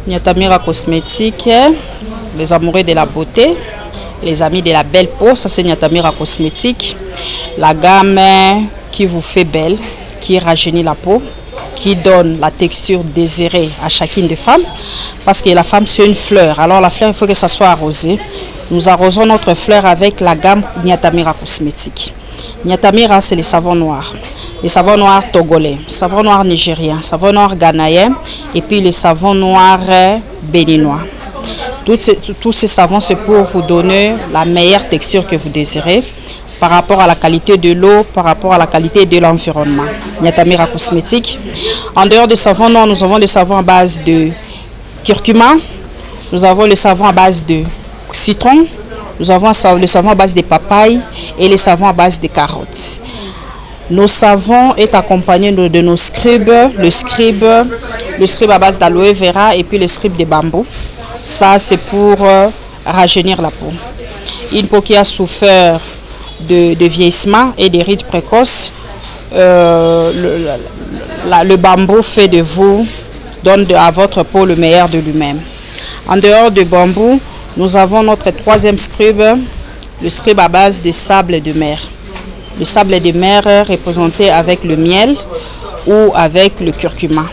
Nyatamira Cosmétique, les amoureux de la beauté, les amis de la belle peau, ça c'est Nyatamira Cosmétique. La gamme qui vous fait belle, qui rajeunit la peau, qui donne la texture désirée à chacune des femmes. Parce que la femme c'est une fleur, alors la fleur il faut que ça soit arrosé. Nous arrosons notre fleur avec la gamme Nyatamira Cosmétique. Nyatamira c'est les savons noirs. Les savons noirs togolais, savons noirs nigériens, savons noirs ghanéens et puis les savons noirs béninois. Tous ces savons, c'est pour vous donner la meilleure texture que vous désirez par rapport à la qualité de l'eau, par rapport à la qualité de l'environnement. Nyatamira Cosmétique. En dehors des savons noirs, nous avons des savons à base de curcuma, nous avons les savons à base de citron, nous avons les savons à base de papaye et les savons à base de carottes. Nos savons est accompagné de nos scribes, le scribe à base d'aloe vera et puis le scribe de bambou. Ça, c'est pour rajeunir la peau. Une peau qui a souffert de vieillissement et de rides précoces, le bambou fait de vous, donne à votre peau le meilleur de lui-même. En dehors du bambou, nous avons notre troisième scribe, le scribe à base de sable de mer. Le sable de mer représenté avec le miel ou avec le curcuma.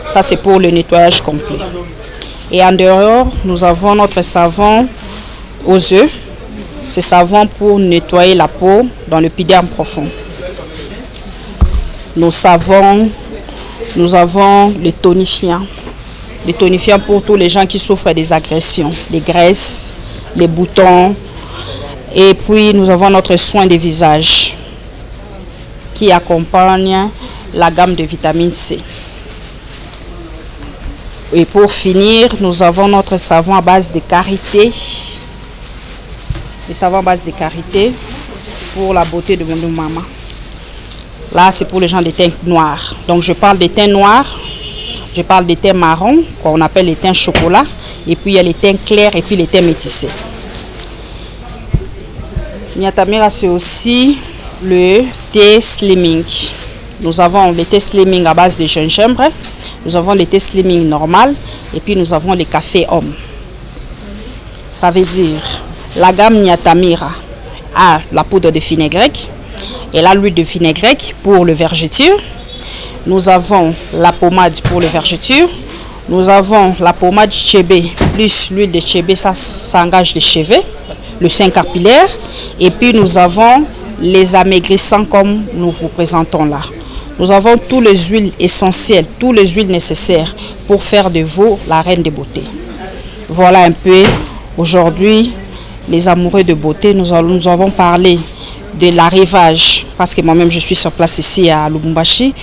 Ça, c'est pour le nettoyage complet. Et en dehors, nous avons notre savon aux œufs. C'est savon pour nettoyer la peau dans l'épiderme profond. Nous avons les tonifiants. Les tonifiants pour tous les gens qui souffrent des agressions, les graisses, les boutons. Et puis, nous avons notre soin de visage qui accompagne la gamme de vitamine C. Et pour finir, nous avons notre savon à base de karité. Le savon à base de karité pour la beauté de mon maman. Là, c'est pour les gens des teintes noires. Donc, je parle des teintes noirs, je parle des teintes marrons, qu'on appelle les teintes chocolat. Et puis, il y a les teintes clairs et puis les teintes métissés. Nyatamira, c'est aussi le thé slimming. Nous avons le thé slimming à base de gingembre, nous avons le thé slimming normal et puis nous avons les cafés hommes. Ça veut dire la gamme Nyatamira a la poudre de fenugrec et là l'huile de fenugrec pour le vergeture. Nous avons la pommade pour le vergeture. Nous avons la pommade chébé plus l'huile de chébé, ça engage les cheveux, le sein capillaire. Et puis nous avons les amaigrissants comme nous vous présentons là. Nous avons toutes les huiles essentielles, toutes les huiles nécessaires pour faire de vous la reine de beauté. Voilà un peu aujourd'hui les amoureux de beauté. Nous avons parlé de l'arrivage parce que moi-même je suis sur place ici à Lubumbashi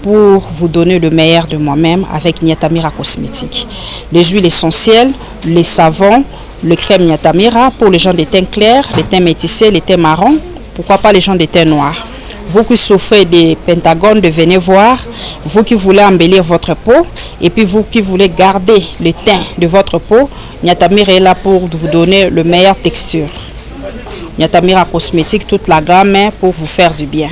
pour vous donner le meilleur de moi-même avec Nyatamira Cosmétique. Les huiles essentielles, les savons, le crème Nyatamira pour les gens des teints clairs, les teints métissés, les teints marrons. Pourquoi pas les gens des teints noirs? Vous qui souffrez des pentagones, venez voir. Vous qui voulez embellir votre peau et puis vous qui voulez garder le teint de votre peau, Nyatamira est là pour vous donner le meilleur texture. Nyatamira Cosmétique, toute la gamme pour vous faire du bien.